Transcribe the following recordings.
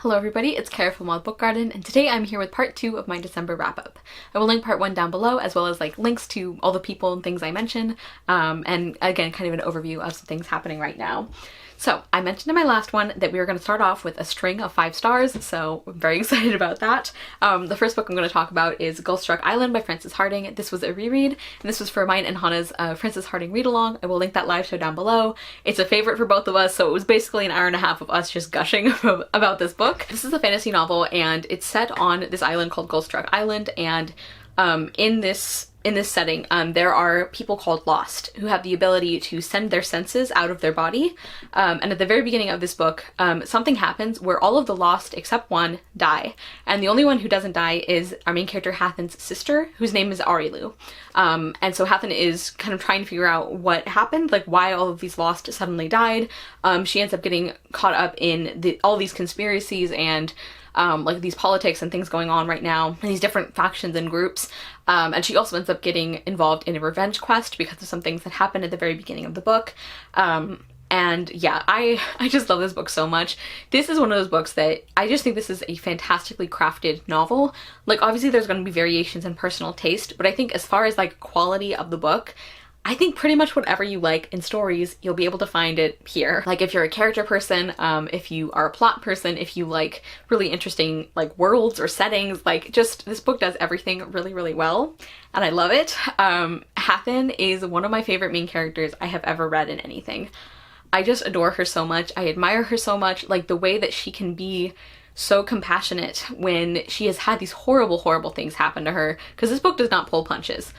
Hello everybody, it's Kara from Wild Book Garden, and today I'm here with part 2 of my December wrap-up. I will link part 1 down below, as well as links to all the people and things I mentioned, and again, kind of an overview of some things happening right now. So, I mentioned in my last one that we were going to start off with a string of 5 stars, so I'm very excited about that. The first book I'm going to talk about is Gullstruck Island by Frances Hardinge. This was a reread, and this was for mine and Hannah's Frances Hardinge read-along. I will link that live show down below. It's a favorite for both of us, so it was basically an hour and a half of us just gushing about this book. This is a fantasy novel, and it's set on this island called Gullstruck Island, and in this setting, there are people called Lost who have the ability to send their senses out of their body. And at the very beginning of this book, something happens where all of the Lost except one die. And the only one who doesn't die is our main character Hathin's sister, whose name is Arilu. And so Hathin is kind of trying to figure out what happened, like why all of these Lost suddenly died. She ends up getting caught up in all these conspiracies and like these politics and things going on right now, and these different factions and groups. And she also ends up getting involved in a revenge quest because of some things that happened at the very beginning of the book. And yeah, I just love this book so much. This is one of those books that I just think this is a fantastically crafted novel. Like, obviously there's going to be variations in personal taste, but I think as far as like quality of the book, I think pretty much whatever you like in stories, you'll be able to find it here. Like, if you're a character person, if you are a plot person, if you like really interesting like worlds or settings, like just this book does everything really, really well, and I love it. Hathin is one of my favorite main characters I have ever read in anything. I just adore her so much. I admire her so much, like the way that she can be so compassionate when she has had these horrible, horrible things happen to her, because this book does not pull punches.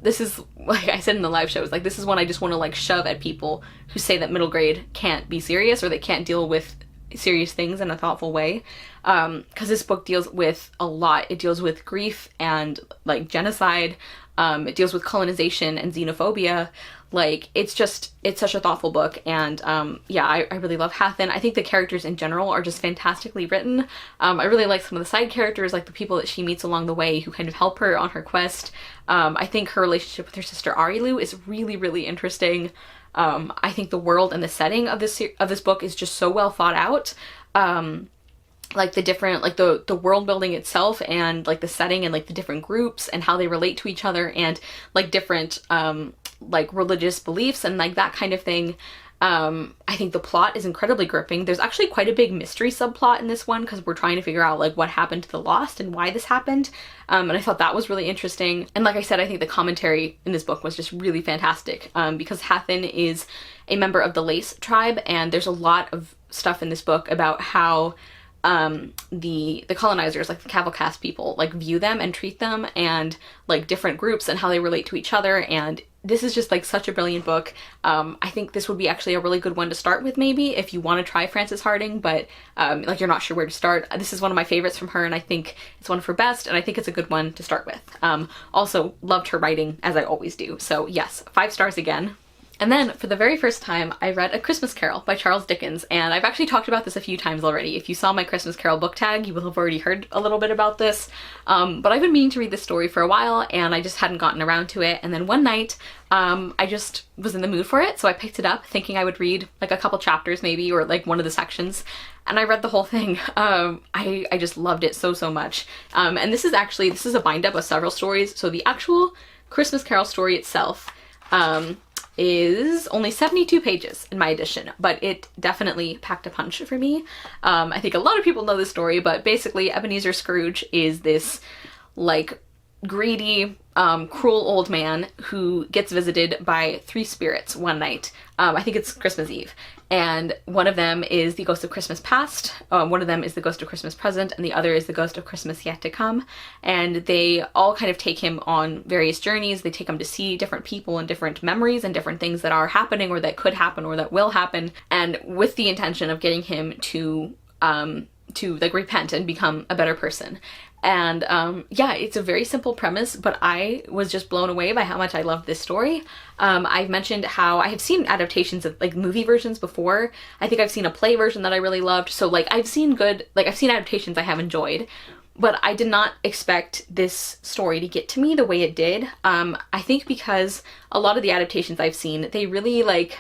This is, like I said in the live shows, like this is one I just want to like shove at people who say that middle grade can't be serious or they can't deal with serious things in a thoughtful way, because this book deals with a lot. It deals with grief and like genocide. It deals with colonization and xenophobia. Like, it's such a thoughtful book, and yeah, I really love Hathin. I think the characters in general are just fantastically written. I really like some of the side characters, like the people that she meets along the way who kind of help her on her quest. I think her relationship with her sister Arilu is really, really interesting. I think the world and the setting of this book is just so well thought out. Like the different, like the world building itself, and like the setting, and like the different groups and how they relate to each other, and like different like religious beliefs and like that kind of thing. I think the plot is incredibly gripping. There's actually quite a big mystery subplot in this one, because we're trying to figure out like what happened to the Lost and why this happened. And I thought that was really interesting. And like I said, I think the commentary in this book was just really fantastic, because Hathin is a member of the Lace tribe, and there's a lot of stuff in this book about how the colonizers, like the Caval Caste people, like view them and treat them, and like different groups and how they relate to each other. And this is just like such a brilliant book. I think this would be actually a really good one to start with, maybe if you want to try Frances Hardinge, but like you're not sure where to start. This is one of my favorites from her, and I think it's one of her best, and I think it's a good one to start with. Also loved her writing, as I always do. So yes, 5 stars again. And then, for the very first time, I read A Christmas Carol by Charles Dickens, and I've actually talked about this a few times already. If you saw my Christmas Carol book tag, you will have already heard a little bit about this. But I've been meaning to read this story for a while, and I just hadn't gotten around to it. And then one night, I just was in the mood for it, so I picked it up thinking I would read like a couple chapters maybe, or like one of the sections, and I read the whole thing. I just loved it so, so much. And this is a bind-up of several stories, so the actual Christmas Carol story itself, is only 72 pages in my edition, but it definitely packed a punch for me. I think a lot of people know this story, but basically Ebenezer Scrooge is this like greedy, cruel old man who gets visited by 3 spirits one night. I think it's Christmas Eve. And one of them is the ghost of Christmas past, one of them is the ghost of Christmas present, and the other is the ghost of Christmas yet to come. And they all kind of take him on various journeys. They take him to see different people and different memories and different things that are happening, or that could happen, or that will happen, and with the intention of getting him to like repent and become a better person. And yeah, it's a very simple premise, but I was just blown away by how much I loved this story. I've mentioned how I have seen adaptations of like movie versions before. I think I've seen a play version that I really loved. So like I've seen adaptations I have enjoyed, but I did not expect this story to get to me the way it did. I think because a lot of the adaptations I've seen, they really like,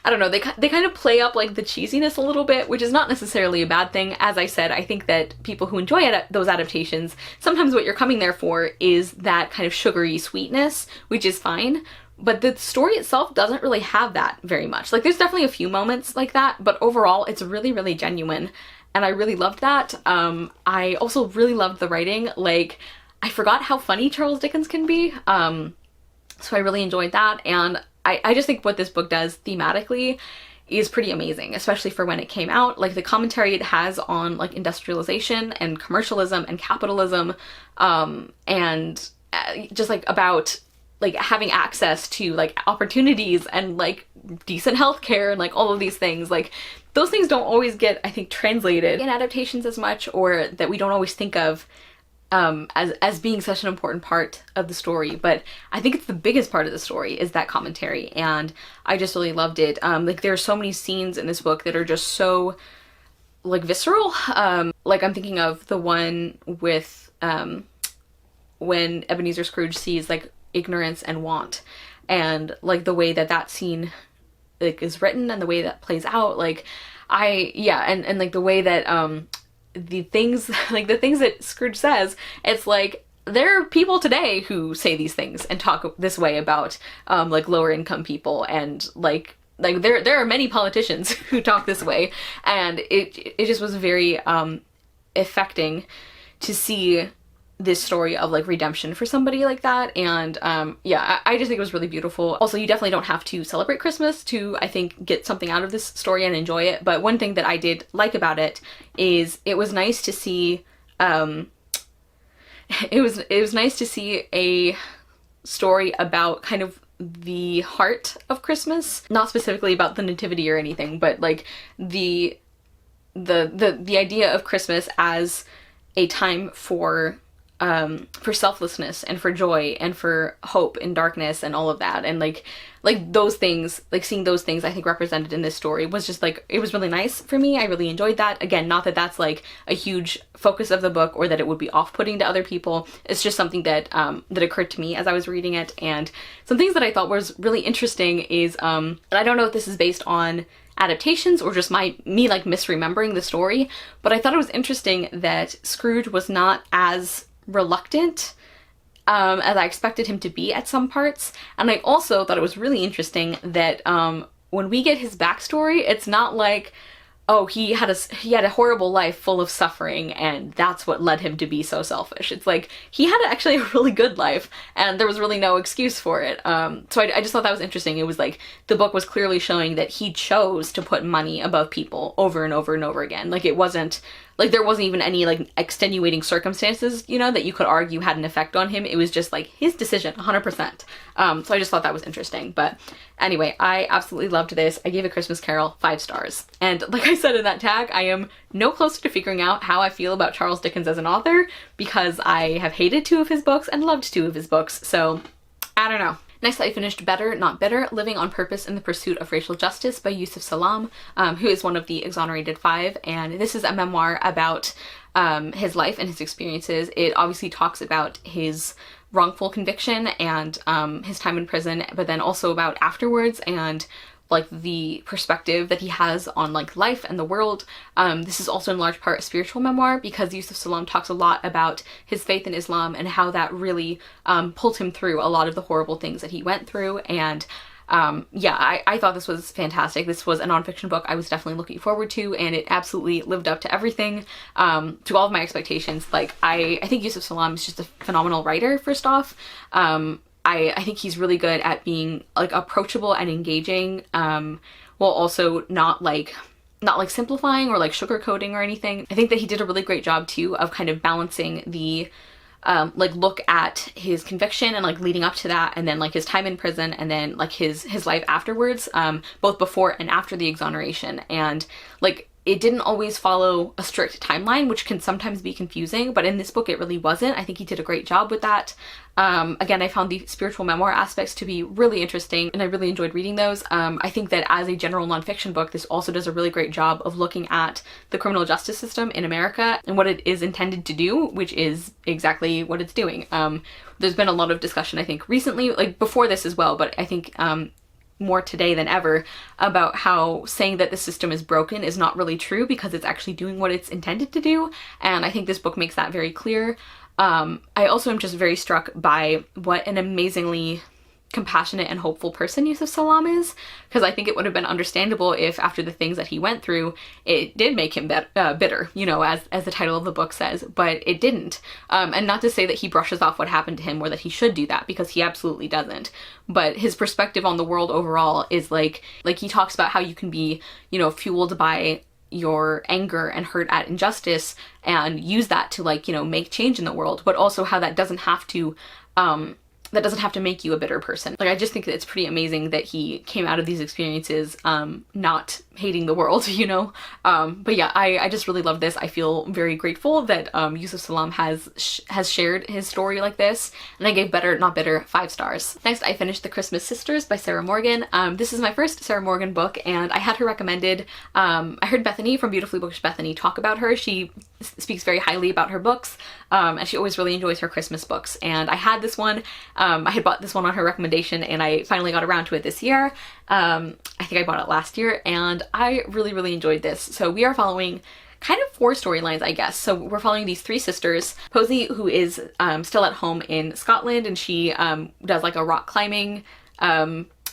I don't know, they kind of play up like the cheesiness a little bit, which is not necessarily a bad thing. As I said, I think that people who enjoy those adaptations, sometimes what you're coming there for is that kind of sugary sweetness, which is fine. But the story itself doesn't really have that very much. Like, there's definitely a few moments like that, but overall it's really, really genuine. And I really loved that. I also really loved the writing. Like, I forgot how funny Charles Dickens can be. So I really enjoyed that. And I just think what this book does thematically is pretty amazing, especially for when it came out. Like, the commentary it has on like industrialization and commercialism and capitalism, and just like about like having access to like opportunities and like decent healthcare and like all of these things. Like, those things don't always get, I think, translated in adaptations as much, or that we don't always think of as being such an important part of the story. But I think it's the biggest part of the story is that commentary, and I just really loved it. Like, there are so many scenes in this book that are just so like visceral. Like, I'm thinking of the one with when Ebenezer Scrooge sees like ignorance and want, and like the way that that scene like is written and the way that plays out. Like, and like the way that the things like the things that Scrooge says, it's like there are people today who say these things and talk this way about like lower income people, and like there are many politicians who talk this way, and it just was very affecting to see this story of like redemption for somebody like that. And yeah, I just think it was really beautiful. Also, you definitely don't have to celebrate Christmas to, I think, get something out of this story and enjoy it. But one thing that I did like about it is it was nice to see it was nice to see a story about kind of the heart of Christmas, not specifically about the nativity or anything, but like the idea of Christmas as a time for selflessness and for joy and for hope in darkness and all of that. And like those things, like seeing those things I think represented in this story was just like, it was really nice for me. I really enjoyed that. Again, not that that's like a huge focus of the book or that it would be off-putting to other people. It's just something that that occurred to me as I was reading it. And some things that I thought was really interesting is, and I don't know if this is based on adaptations or just me like misremembering the story, but I thought it was interesting that Scrooge was not as reluctant as I expected him to be at some parts. And I also thought it was really interesting that when we get his backstory, it's not like, oh, he had a horrible life full of suffering and that's what led him to be so selfish. It's like he had actually a really good life and there was really no excuse for it. So I just thought that was interesting. It was like the book was clearly showing that he chose to put money above people over and over and over again. Like, it wasn't like there wasn't even any like extenuating circumstances, you know, that you could argue had an effect on him. It was just like his decision 100%. So I just thought that was interesting. But anyway, I absolutely loved this. I gave A Christmas Carol 5 stars. And like I said in that tag, I am no closer to figuring out how I feel about Charles Dickens as an author, because I have hated 2 of his books and loved 2 of his books. So I don't know. Next, I finished Better, Not Bitter, Living on Purpose in the Pursuit of Racial Justice by Yusuf Salaam, who is one of the Exonerated 5, and this is a memoir about his life and his experiences. It obviously talks about his wrongful conviction and his time in prison, but then also about afterwards and like the perspective that he has on like life and the world. This is also in large part a spiritual memoir because Yusuf Salaam talks a lot about his faith in Islam and how that really pulled him through a lot of the horrible things that he went through. And yeah, I thought this was fantastic. This was a nonfiction book I was definitely looking forward to, and it absolutely lived up to everything, to all of my expectations. Like, I think Yusuf Salaam is just a phenomenal writer, first off. I think he's really good at being like approachable and engaging, while also not like simplifying or like sugarcoating or anything. I think that he did a really great job too of kind of balancing the like look at his conviction and like leading up to that, and then like his time in prison, and then like his life afterwards, both before and after the exoneration. And like, it didn't always follow a strict timeline, which can sometimes be confusing, but in this book it really wasn't. I think he did a great job with that. Again, I found the spiritual memoir aspects to be really interesting, and I really enjoyed reading those. I think that as a general nonfiction book, this also does a really great job of looking at the criminal justice system in America and what it is intended to do, which is exactly what it's doing. There's been a lot of discussion, I think, recently, like before this as well, but I think more today than ever about how saying that the system is broken is not really true because it's actually doing what it's intended to do, and I think this book makes that very clear. I also am just very struck by what an amazingly compassionate and hopeful person Yusuf Salam is, because I think it would have been understandable if after the things that he went through it did make him bitter, you know, as the title of the book says, but it didn't. And not to say that he brushes off what happened to him or that he should do that, because he absolutely doesn't, but his perspective on the world overall is like he talks about how you can be, you know, fueled by your anger and hurt at injustice and use that to, like, you know, make change in the world, but also how that doesn't have to make you a bitter person. Like, I just think that it's pretty amazing that he came out of these experiences not hating the world, you know? But yeah, I just really love this. I feel very grateful that Yusuf Salam has shared his story like this, and I gave Better Not Bitter 5 stars. Next, I finished The Christmas Sisters by Sarah Morgan. This is my first Sarah Morgan book, and I had her recommended. I heard Bethany from Beautifully Bookish Bethany talk about her. She speaks very highly about her books, and she always really enjoys her Christmas books, and I had this one. I had bought this one on her recommendation, and I finally got around to it this year. I think I bought it last year, and I really, really enjoyed this. So we are following kind of 4 storylines, I guess. So we're following these 3 sisters. Posey, who is still at home in Scotland, and she does like a rock climbing,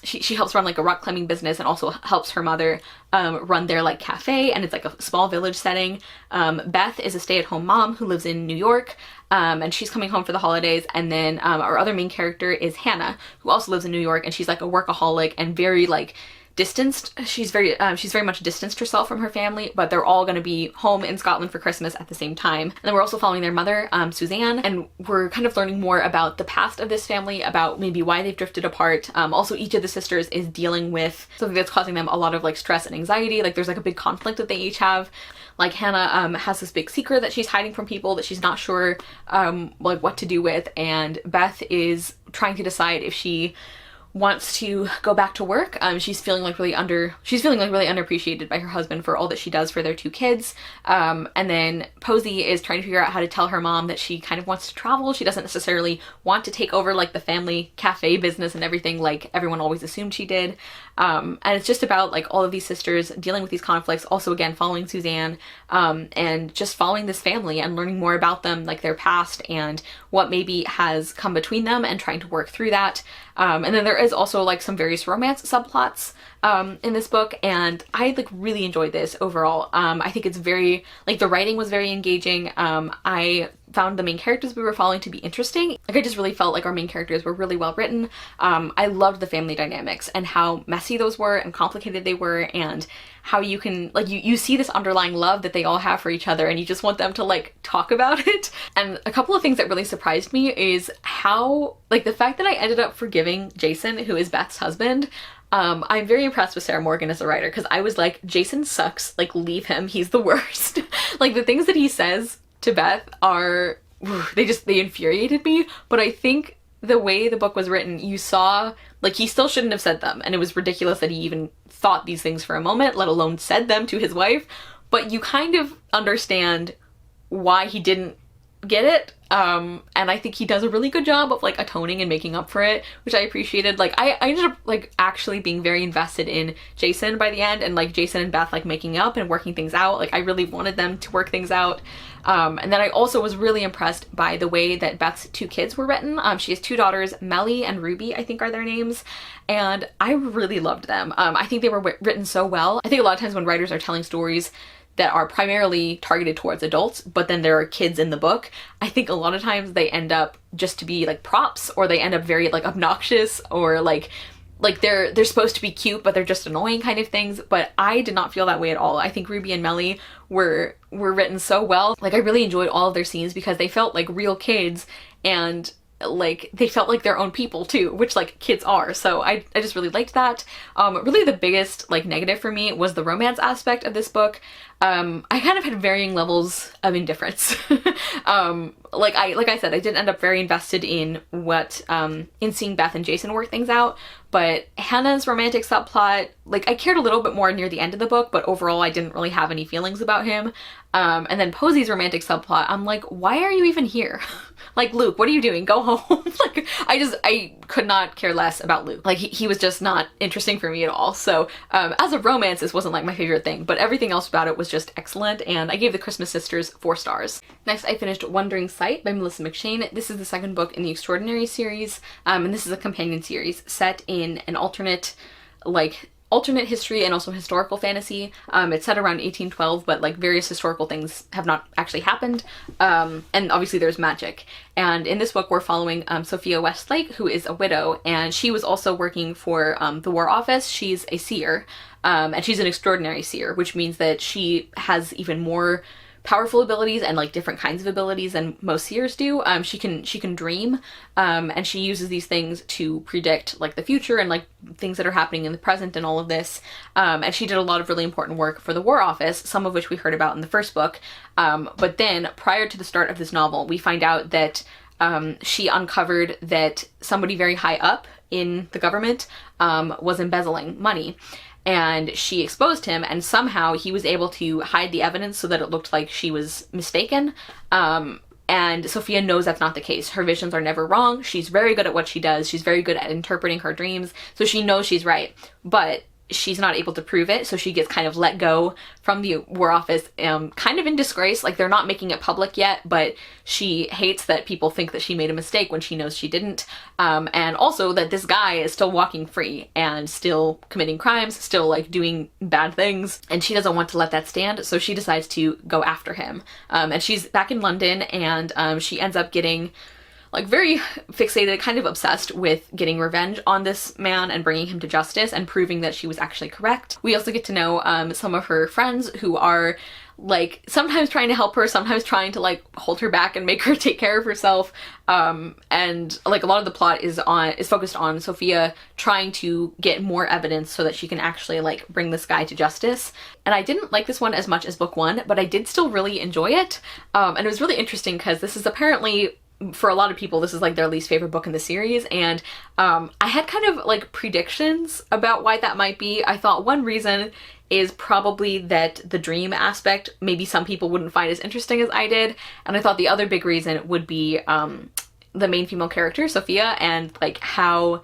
she helps run like a rock climbing business, and also helps her mother run their like cafe, and it's like a small village setting. Beth is a stay-at-home mom who lives in New York, and she's coming home for the holidays. And then our other main character is Hannah, who also lives in New York, and she's like a workaholic and very like distanced. She's very much distanced herself from her family, but they're all going to be home in Scotland for Christmas at the same time. And then we're also following their mother, Suzanne, and we're kind of learning more about the past of this family, about maybe why they've drifted apart. Also, each of the sisters is dealing with something that's causing them a lot of like stress and anxiety. Like, there's like a big conflict that they each have. Like, Hannah has this big secret that she's hiding from people that she's not sure like what to do with, and Beth is trying to decide if she wants to go back to work. She's feeling like really underappreciated by her husband for all that she does for their 2 kids. And then Posey is trying to figure out how to tell her mom that she kind of wants to travel. She doesn't necessarily want to take over like the family cafe business and everything like everyone always assumed she did. And it's just about like all of these sisters dealing with these conflicts, also again following Suzanne, and just following this family and learning more about them, like their past and what maybe has come between them, and trying to work through that. And then there is also like some various romance subplots in this book, and I like really enjoyed this overall. I think it's very, like, the writing was very engaging. I found the main characters we were following to be interesting. Like, I just really felt like our main characters were really well written. I loved the family dynamics and how messy those were and complicated they were, and how you can, like, you see this underlying love that they all have for each other, and you just want them to like talk about it. And a couple of things that really surprised me is how, like, the fact that I ended up forgiving Jason, who is Beth's husband. I'm very impressed with Sarah Morgan as a writer, because I was like, Jason sucks, like, leave him, he's the worst. Like, the things that he says to Beth are, they infuriated me, but I think the way the book was written, you saw, like, he still shouldn't have said them, and it was ridiculous that he even thought these things for a moment, let alone said them to his wife, but you kind of understand why he didn't get it. And I think he does a really good job of like atoning and making up for it, which I appreciated. Like, I ended up like actually being very invested in Jason by the end, and like Jason and Beth like making up and working things out. Like, I really wanted them to work things out. And then I also was really impressed by the way that Beth's 2 kids were written. She has 2 daughters, Melly and Ruby, I think are their names, and I really loved them. I think they were written so well. I think a lot of times when writers are telling stories that are primarily targeted towards adults, but then there are kids in the book, I think a lot of times they end up just to be like props, or they end up very like obnoxious, or like they're supposed to be cute but they're just annoying kind of things. But I did not feel that way at all. I think Ruby and Melly were written so well. Like, I really enjoyed all of their scenes because they felt like real kids, and like they felt like their own people too, which like kids are. So I just really liked that. Really the biggest like negative for me was the romance aspect of this book. I kind of had varying levels of indifference. Like I said, I did end up very invested in what in seeing Beth and Jason work things out, but Hannah's romantic subplot, like, I cared a little bit more near the end of the book, but overall I didn't really have any feelings about him. And then Posey's romantic subplot, I'm like, why are you even here? Like, Luke, what are you doing? Go home. Like, I could not care less about Luke. Like, he was just not interesting for me at all. So, as a romance, this wasn't like my favorite thing, but everything else about it was just excellent, and I gave The Christmas Sisters 4 stars. Next, I finished Wandering Sight by Melissa McShane. This is the second book in the Extraordinary series, and this is a companion series set in an alternate history and also historical fantasy. It's set around 1812, but like various historical things have not actually happened. And obviously there's magic. And in this book, we're following Sophia Westlake, who is a widow, and she was also working for the War Office. She's a seer, and she's an extraordinary seer, which means that she has even more powerful abilities and like different kinds of abilities than most seers do. She can dream, and she uses these things to predict like the future and like things that are happening in the present and all of this. And she did a lot of really important work for the War Office, some of which we heard about in the first book. But then prior to the start of this novel, we find out that she uncovered that somebody very high up in the government was embezzling money. And she exposed him, and somehow he was able to hide the evidence so that it looked like she was mistaken. And Sophia knows that's not the case. Her visions are never wrong. She's very good at what she does. She's very good at interpreting her dreams. So she knows she's right. But she's not able to prove it, so she gets kind of let go from the War Office, kind of in disgrace. Like, they're not making it public yet, but she hates that people think that she made a mistake when she knows she didn't. And also that this guy is still walking free and still committing crimes, still like doing bad things, and she doesn't want to let that stand, so she decides to go after him. And she's back in London, and she ends up getting like very fixated, kind of obsessed with getting revenge on this man and bringing him to justice and proving that she was actually correct. We also get to know some of her friends who are like sometimes trying to help her, sometimes trying to like hold her back and make her take care of herself. And like a lot of the plot is focused on Sophia trying to get more evidence so that she can actually like bring this guy to justice. And I didn't like this one as much as book 1, but I did still really enjoy it. And it was really interesting because this is apparently, for a lot of people, this is like their least favorite book in the series, and I had kind of like predictions about why that might be. I thought one reason is probably that the dream aspect maybe some people wouldn't find as interesting as I did, and I thought the other big reason would be the main female character, Sophia, and like how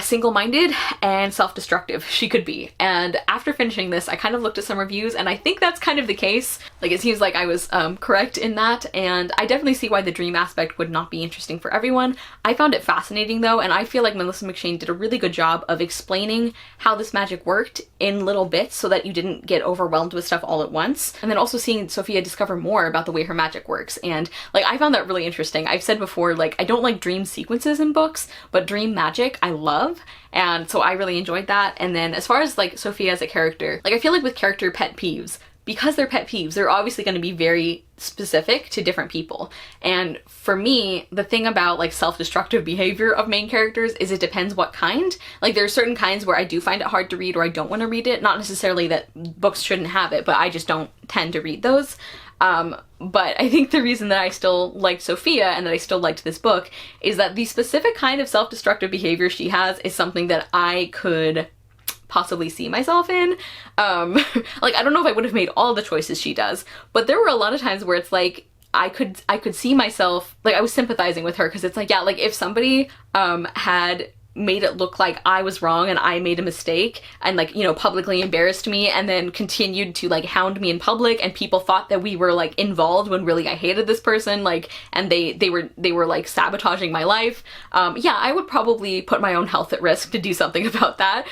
single-minded and self-destructive she could be. And after finishing this, I kind of looked at some reviews, and I think that's kind of the case. Like, it seems like I was correct in that, and I definitely see why the dream aspect would not be interesting for everyone. I found it fascinating though, and I feel like Melissa McShane did a really good job of explaining how this magic worked in little bits so that you didn't get overwhelmed with stuff all at once. And then also seeing Sophia discover more about the way her magic works, and like I found that really interesting. I've said before, like, I don't like dream sequences in books, but dream magic I love, and so I really enjoyed that. And then as far as like Sophia as a character, like I feel like with character pet peeves, because they're pet peeves, they're obviously going to be very specific to different people. And for me, the thing about like self-destructive behavior of main characters is it depends what kind. Like, there are certain kinds where I do find it hard to read or I don't want to read it. Not necessarily that books shouldn't have it, but I just don't tend to read those. But I think the reason that I still liked Sophia and that I still liked this book is that the specific kind of self-destructive behavior she has is something that I could possibly see myself in. Like, I don't know if I would have made all the choices she does, but there were a lot of times where it's like I could see myself, like I was sympathizing with her, because it's like, yeah, like if somebody had made it look like I was wrong and I made a mistake and like, you know, publicly embarrassed me and then continued to like hound me in public, and people thought that we were like involved when really I hated this person, like, and they were like sabotaging my life. Yeah, I would probably put my own health at risk to do something about that.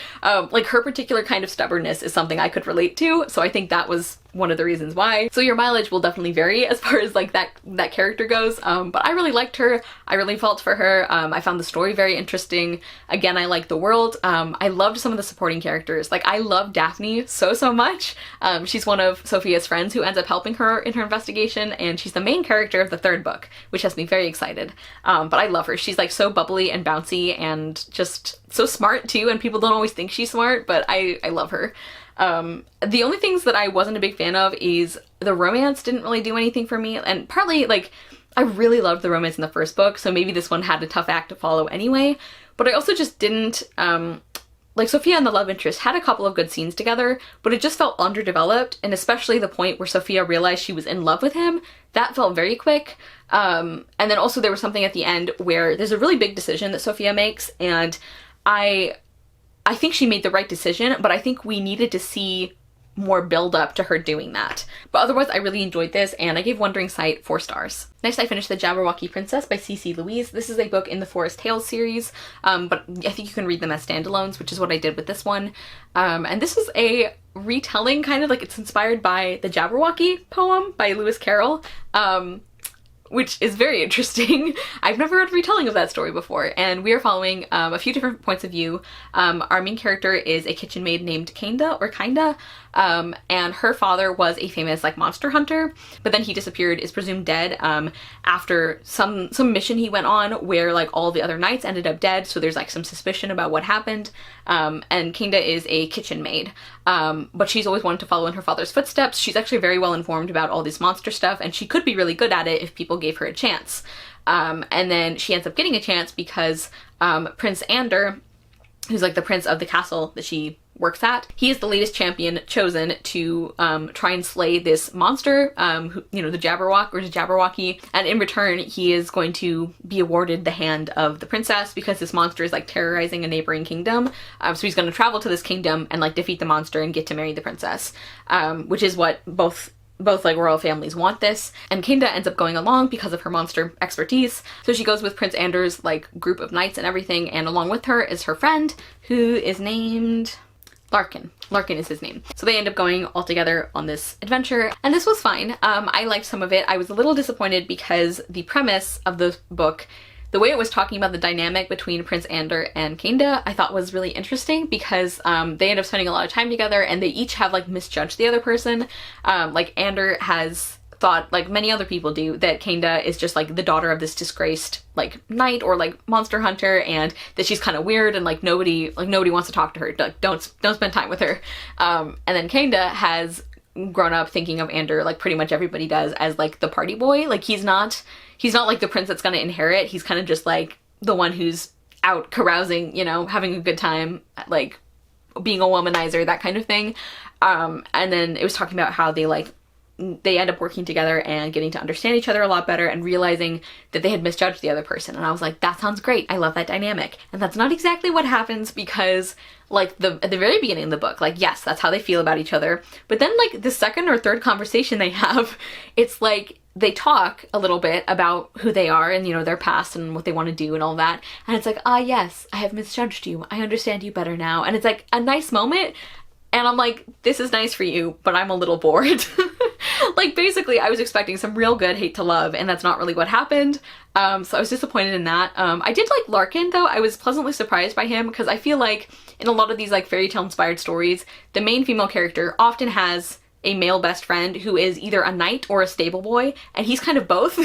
Like, her particular kind of stubbornness is something I could relate to, so I think that was one of the reasons why. So your mileage will definitely vary as far as like that character goes, but I really liked her. I really felt for her. I found the story very interesting. Again, I liked the world. I loved some of the supporting characters. Like, I love Daphne so much. She's one of Sophia's friends who ends up helping her in her investigation, and she's the main character of the 3rd book, which has me very excited. But I love her. She's like so bubbly and bouncy and just so smart too, and people don't always think she's smart, but I love her. The only things that I wasn't a big fan of is the romance didn't really do anything for me, and partly like I really loved the romance in the 1st book, so maybe this one had a tough act to follow anyway, but I also just didn't like Sophia and the love interest had a couple of good scenes together, but it just felt underdeveloped, and especially the point where Sophia realized she was in love with him, that felt very quick. And then also there was something at the end where there's a really big decision that Sophia makes, and I think she made the right decision, but I think we needed to see more build up to her doing that. But otherwise, I really enjoyed this, and I gave Wandering Sight 4 stars. Next, I finished The Jabberwocky Princess by C.C. Louise. This is a book in the Forest Tales series, but I think you can read them as standalones, which is what I did with this one. And this was a retelling, kind of like it's inspired by the Jabberwocky poem by Lewis Carroll, which is very interesting. I've never read a retelling of that story before, and we are following a few different points of view. Our main character is a kitchen maid named Kinda, and her father was a famous like monster hunter, but then he disappeared, is presumed dead after some mission he went on where like all the other knights ended up dead, so there's like some suspicion about what happened. And Kinda is a kitchen maid, but she's always wanted to follow in her father's footsteps. She's actually very well informed about all this monster stuff, and she could be really good at it if people gave her a chance. And then she ends up getting a chance because Prince Ander, who's like the prince of the castle that she works at, he is the latest champion chosen to try and slay this monster, the Jabberwocky, and in return he is going to be awarded the hand of the princess because this monster is like terrorizing a neighboring kingdom. So he's going to travel to this kingdom and like defeat the monster and get to marry the princess, which is what both like royal families want this, and Kinda ends up going along because of her monster expertise. So she goes with Prince Ander's like group of knights and everything, and along with her is her friend who is named Larkin. Larkin is his name. So they end up going all together on this adventure, and this was fine. I liked some of it. I was a little disappointed because the premise of the book, the way it was talking about the dynamic between Prince Ander and Kinda, I thought was really interesting because they end up spending a lot of time together, and they each have like misjudged the other person. Like Ander has thought, like many other people do, that Kinda is just like the daughter of this disgraced like knight or like monster hunter, and that she's kind of weird and like nobody wants to talk to her. Like don't spend time with her. And then Kinda has grown up thinking of Ander, like pretty much everybody does, as like the party boy. Like he's not like the prince that's gonna inherit. He's kind of just like the one who's out carousing, having a good time, like being a womanizer, that kind of thing. And then it was talking about how they end up working together and getting to understand each other a lot better and realizing that they had misjudged the other person. And I was like, that sounds great. I love that dynamic. And that's not exactly what happens because like at the very beginning of the book, like, yes, that's how they feel about each other. But then like the second or third conversation they have, it's like they talk a little bit about who they are and, their past and what they want to do and all that. And it's like, yes, I have misjudged you. I understand you better now. And it's like a nice moment. And I'm like, this is nice for you, but I'm a little bored. Like, basically, I was expecting some real good hate to love, and that's not really what happened. So I was disappointed in that. I did like Larkin, though. I was pleasantly surprised by him, because I feel like in a lot of these, like, fairy tale inspired stories, the main female character often has a male best friend who is either a knight or a stable boy, and he's kind of both.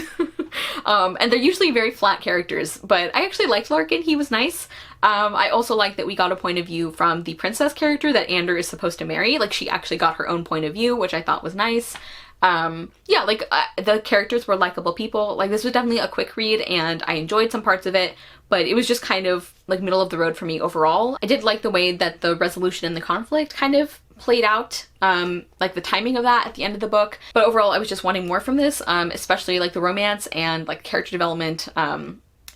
And they're usually very flat characters, but I actually liked Larkin. He was nice. I also like that we got a point of view from the princess character that Ander is supposed to marry. Like, she actually got her own point of view, which I thought was nice. The characters were likable people. Like, this was definitely a quick read, and I enjoyed some parts of it, but it was just kind of like middle of the road for me overall. I did like the way that the resolution in the conflict kind of played out, like the timing of that at the end of the book. But overall, I was just wanting more from this, especially like the romance and like character development,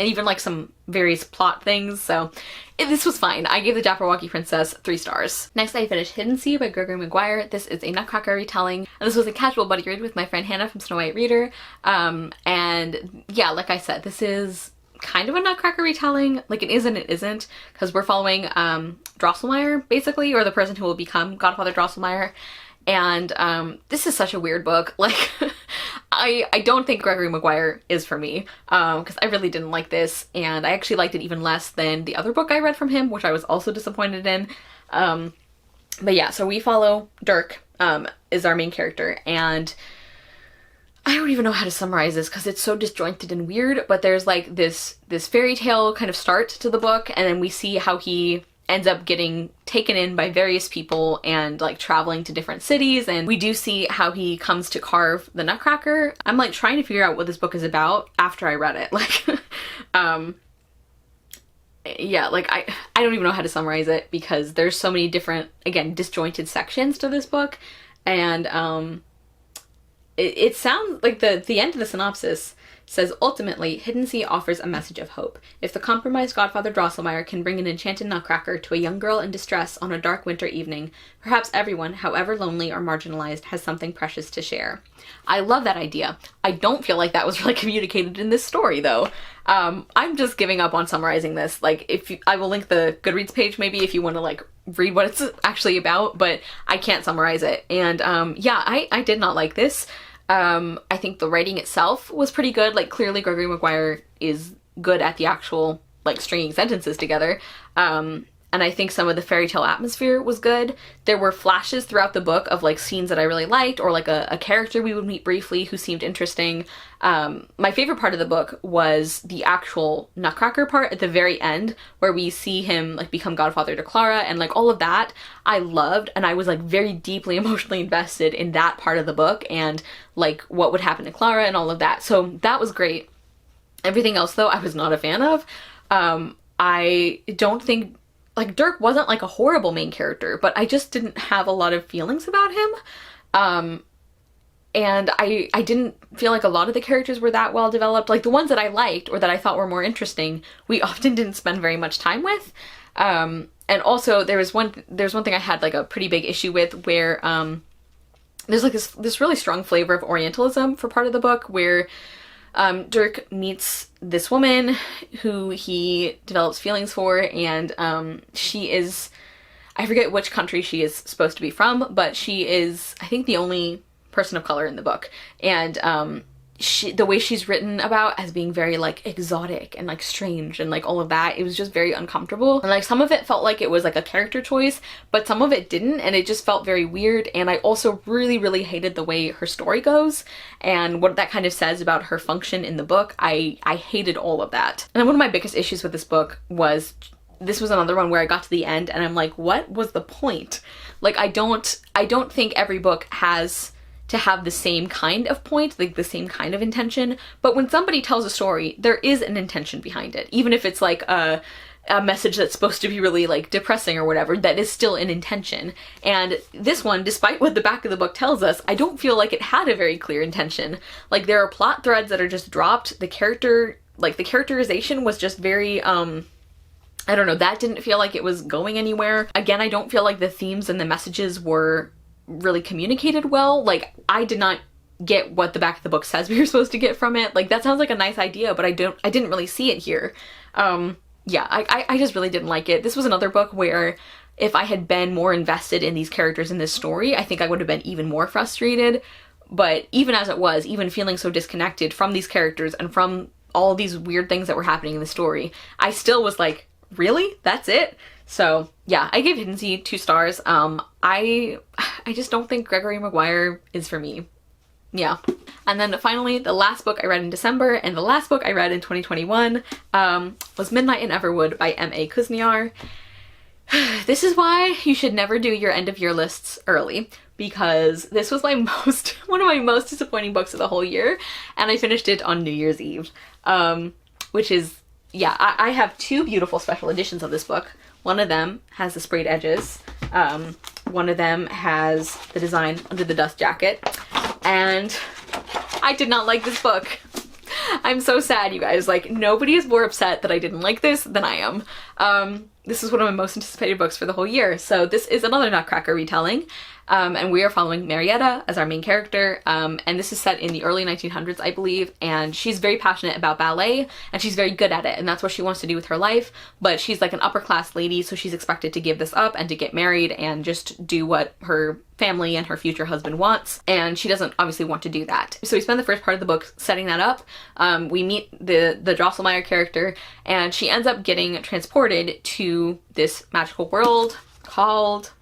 and even like some various plot things. So this was fine. I gave the Jabberwocky Princess 3 stars. Next, I finished Hiddensee by Gregory Maguire. This is a Nutcracker retelling, and this was a casual buddy read with my friend Hannah from Snow White Reader. And yeah, like I said, this is kind of a Nutcracker retelling. Like, it is and it isn't, because we're following Drosselmeyer, basically, or the person who will become Godfather Drosselmeyer. And this is such a weird book. Like, I don't think Gregory Maguire is for me, because I really didn't like this, and I actually liked it even less than the other book I read from him, which I was also disappointed in. But yeah, so we follow Dirk, is our main character, and I don't even know how to summarize this because it's so disjointed and weird, but there's like this fairy tale kind of start to the book, and then we see how he ends up getting taken in by various people and like traveling to different cities, and we do see how he comes to carve the Nutcracker. I'm like trying to figure out what this book is about after I read it. Like, yeah, like I don't even know how to summarize it because there's so many different, again, disjointed sections to this book, and it sounds like the end of the synopsis says, ultimately, Hiddensee offers a message of hope. If the compromised Godfather Drosselmeyer can bring an enchanted nutcracker to a young girl in distress on a dark winter evening, perhaps everyone, however lonely or marginalized, has something precious to share. I love that idea. I don't feel like that was really communicated in this story, though. I'm just giving up on summarizing this. Like, I will link the Goodreads page maybe if you want to, like, read what it's actually about, but I can't summarize it. And, yeah, I did not like this. I think the writing itself was pretty good. Like, clearly Gregory Maguire is good at the actual, like, stringing sentences together. And I think some of the fairy tale atmosphere was good. There were flashes throughout the book of, like, scenes that I really liked, or, like, a character we would meet briefly who seemed interesting. My favorite part of the book was the actual Nutcracker part at the very end, where we see him, like, become godfather to Clara, and, like, all of that I loved, and I was, like, very deeply emotionally invested in that part of the book, and, like, what would happen to Clara and all of that. So that was great. Everything else, though, I was not a fan of. I don't think, like, Dirk wasn't, like, a horrible main character, but I just didn't have a lot of feelings about him. And I didn't feel like a lot of the characters were that well developed. Like, the ones that I liked or that I thought were more interesting, we often didn't spend very much time with. And also there's one thing I had, like, a pretty big issue with, where there's, like, this really strong flavor of Orientalism for part of the book, where Dirk meets this woman who he develops feelings for, and she is, I forget which country she is supposed to be from, but she is, I think, the only person of color in the book. And the way she's written about as being very, like, exotic and, like, strange and, like, all of that, it was just very uncomfortable. And, like, some of it felt like it was, like, a character choice, but some of it didn't, and it just felt very weird. And I also really, really hated the way her story goes and what that kind of says about her function in the book. I hated all of that. And then one of my biggest issues with this book was, this was another one where I got to the end and I'm like, what was the point? Like, I don't think every book has to have the same kind of point, like the same kind of intention, but when somebody tells a story, there is an intention behind it. Even if it's, like, a message that's supposed to be really, like, depressing or whatever, that is still an intention. And this one, despite what the back of the book tells us, I don't feel like it had a very clear intention. Like, there are plot threads that are just dropped. The characterization was just very, I don't know, that didn't feel like it was going anywhere. Again, I don't feel like the themes and the messages were really communicated well. Like, I did not get what the back of the book says we were supposed to get from it. Like, that sounds like a nice idea, but I didn't really see it here. Yeah, I just really didn't like it. This was another book where if I had been more invested in these characters in this story, I think I would have been even more frustrated. But even as it was, even feeling so disconnected from these characters and from all these weird things that were happening in the story, I still was like, really? That's it? So yeah, I gave Hiddensee 2 stars. I just don't think Gregory Maguire is for me. Yeah. And then finally, the last book I read in December and the last book I read in 2021 was Midnight in Everwood by M.A. Kuzniar. This is why you should never do your end of year lists early, because this was one of my most disappointing books of the whole year, and I finished it on New Year's Eve, which is, yeah, I have 2 beautiful special editions of this book. One of them has the sprayed edges. One of them has the design under the dust jacket. And I did not like this book. I'm so sad, you guys. Like, nobody is more upset that I didn't like this than I am. This is one of my most anticipated books for the whole year. So this is another Nutcracker retelling. And we are following Marietta as our main character, and this is set in the early 1900s, I believe, and she's very passionate about ballet, and she's very good at it, and that's what she wants to do with her life, but she's like an upper-class lady, so she's expected to give this up and to get married and just do what her family and her future husband wants, and she doesn't obviously want to do that. So we spend the first part of the book setting that up. We meet the Drosselmeyer character, and she ends up getting transported to this magical world called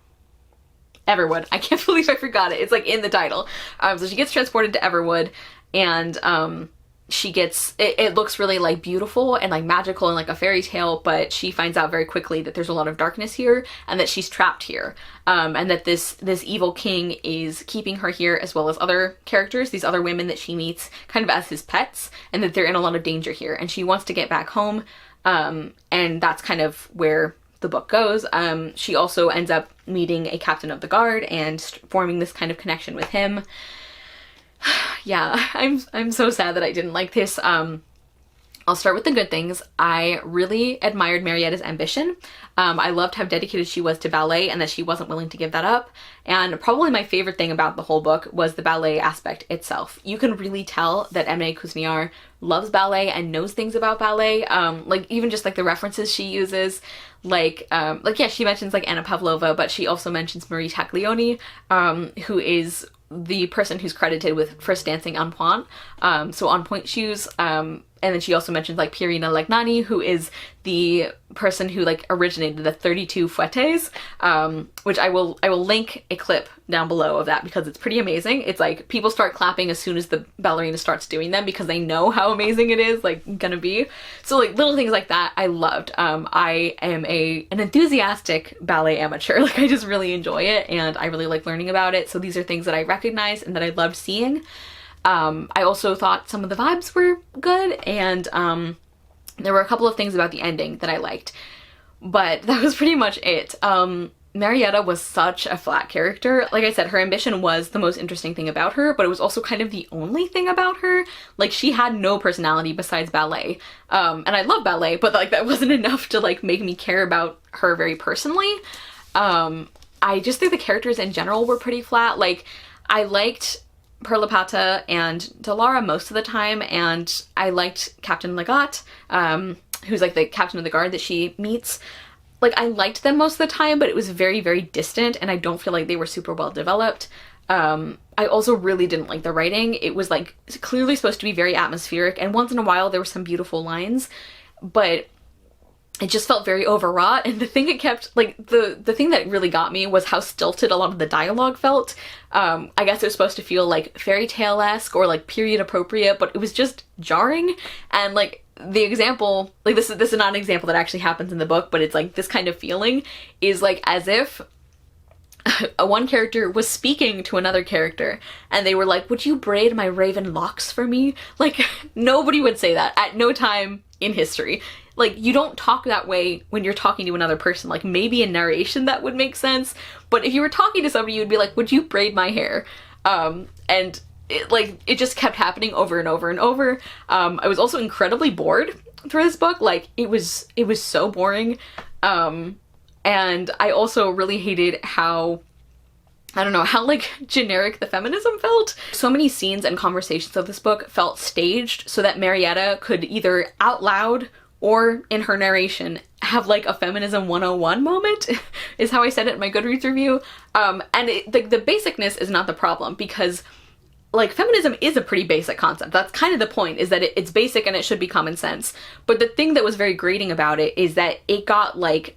Everwood. I can't believe I forgot it. It's like in the title. So she gets transported to Everwood, and she gets, it looks really like beautiful and like magical and like a fairy tale, but she finds out very quickly that there's a lot of darkness here and that she's trapped here. And that this evil king is keeping her here, as well as other characters, these other women that she meets kind of as his pets, and that they're in a lot of danger here. And she wants to get back home, And that's kind of where the book goes. She also ends up meeting a captain of the guard and forming this kind of connection with him. Yeah, I'm so sad that I didn't like this. I'll start with the good things. I really admired Marietta's ambition. I loved how dedicated she was to ballet and that she wasn't willing to give that up. And probably my favorite thing about the whole book was the ballet aspect itself. You can really tell that M. Kuzniar loves ballet and knows things about ballet. Like even just like the references she uses, yeah, she mentions like Anna Pavlova, but she also mentions Marie Taglioni, who is the person who's credited with first dancing en pointe, so on point shoes. And then she also mentions like Pierina Legnani, who is the person who like originated the 32 fouettes, which I will link a clip down below of that because it's pretty amazing. It's like people start clapping as soon as the ballerina starts doing them because they know how amazing it is like gonna be. So like little things like that I loved. I am an enthusiastic ballet amateur. Like I just really enjoy it and I really like learning about it. So these are things that I recognize and that I loved seeing. I also thought some of the vibes were good, and there were a couple of things about the ending that I liked, but that was pretty much it. Marietta was such a flat character. Like I said, her ambition was the most interesting thing about her, but it was also kind of the only thing about her. Like she had no personality besides ballet, and I love ballet, but like that wasn't enough to like make me care about her very personally. I just think the characters in general were pretty flat. Like I liked Perlipata and Delara most of the time, and I liked Captain Legat, who's like the captain of the guard that she meets. Like I liked them most of the time, but it was very, very distant and I don't feel like they were super well developed. I also really didn't like the writing. It was like clearly supposed to be very atmospheric, and once in a while there were some beautiful lines, but it just felt very overwrought. And the thing it kept, like, the thing that really got me was how stilted a lot of the dialogue felt. I guess it was supposed to feel like fairy tale-esque or like period appropriate, but it was just jarring. And like the example, like this is not an example that actually happens in the book, but it's like this kind of feeling is like as if one character was speaking to another character and they were like, "Would you braid my raven locks for me?" Like nobody would say that at no time in history. Like, you don't talk that way when you're talking to another person. Like, maybe in narration that would make sense, but if you were talking to somebody, you'd be like, "Would you braid my hair?" And it just kept happening over and over and over. I was also incredibly bored through this book. Like, it was so boring. And I also really hated how, I don't know, how like generic the feminism felt. So many scenes and conversations of this book felt staged so that Marietta could either out loud or in her narration have like a feminism 101 moment is how I said it in my Goodreads review. And the basicness is not the problem, because like feminism is a pretty basic concept. That's kind of the point, is that it's basic and it should be common sense. But the thing that was very grating about it is that it got like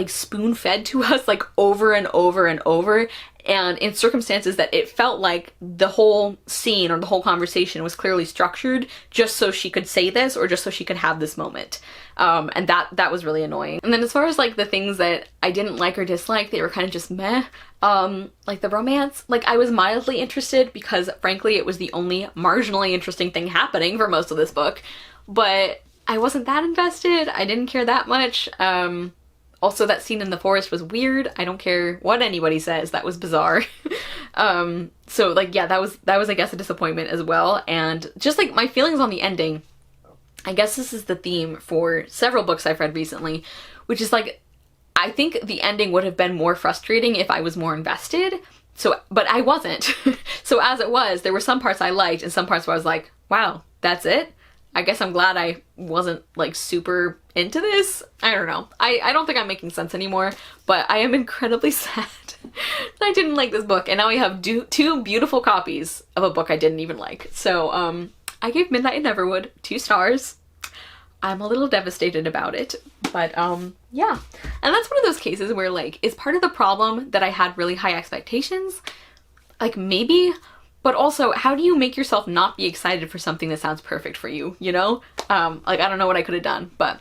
spoon-fed to us like over and over and over, and in circumstances that it felt like the whole scene or the whole conversation was clearly structured just so she could say this or just so she could have this moment. And that was really annoying. And then as far as like the things that I didn't like or dislike, they were kind of just meh. Like the romance, like I was mildly interested because frankly it was the only marginally interesting thing happening for most of this book, but I wasn't that invested. I didn't care that much. Also, that scene in the forest was weird. I don't care what anybody says, that was bizarre. So like, yeah, that was I guess a disappointment as well. And just like my feelings on the ending, I guess this is the theme for several books I've read recently, which is like, I think the ending would have been more frustrating if I was more invested. So, but I wasn't. So as it was, there were some parts I liked and some parts where I was like, wow, that's it? I guess I'm glad I wasn't like super into this. I don't know. I don't think I'm making sense anymore, but I am incredibly sad that I didn't like this book. And now we have two beautiful copies of a book I didn't even like. So I gave Midnight in Everwood 2 stars. I'm a little devastated about it, but yeah. And that's one of those cases where like, is part of the problem that I had really high expectations? Like maybe. But also, how do you make yourself not be excited for something that sounds perfect for you, you know? Like, I don't know what I could have done, but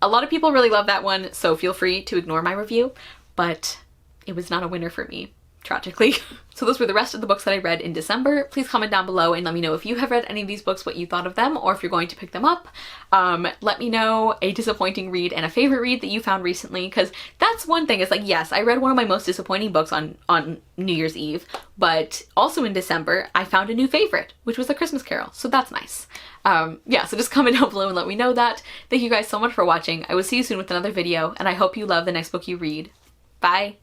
a lot of people really love that one, so feel free to ignore my review, but it was not a winner for me. tragically. So those were the rest of the books that I read in December. Please comment down below and let me know if you have read any of these books, what you thought of them, or if you're going to pick them up. Let me know a disappointing read and a favorite read that you found recently, because that's one thing. It's like, yes, I read one of my most disappointing books on New Year's Eve, but also in December, I found a new favorite, which was A Christmas Carol, so that's nice. Yeah, so just comment down below and let me know that. Thank you guys so much for watching. I will see you soon with another video, and I hope you love the next book you read. Bye!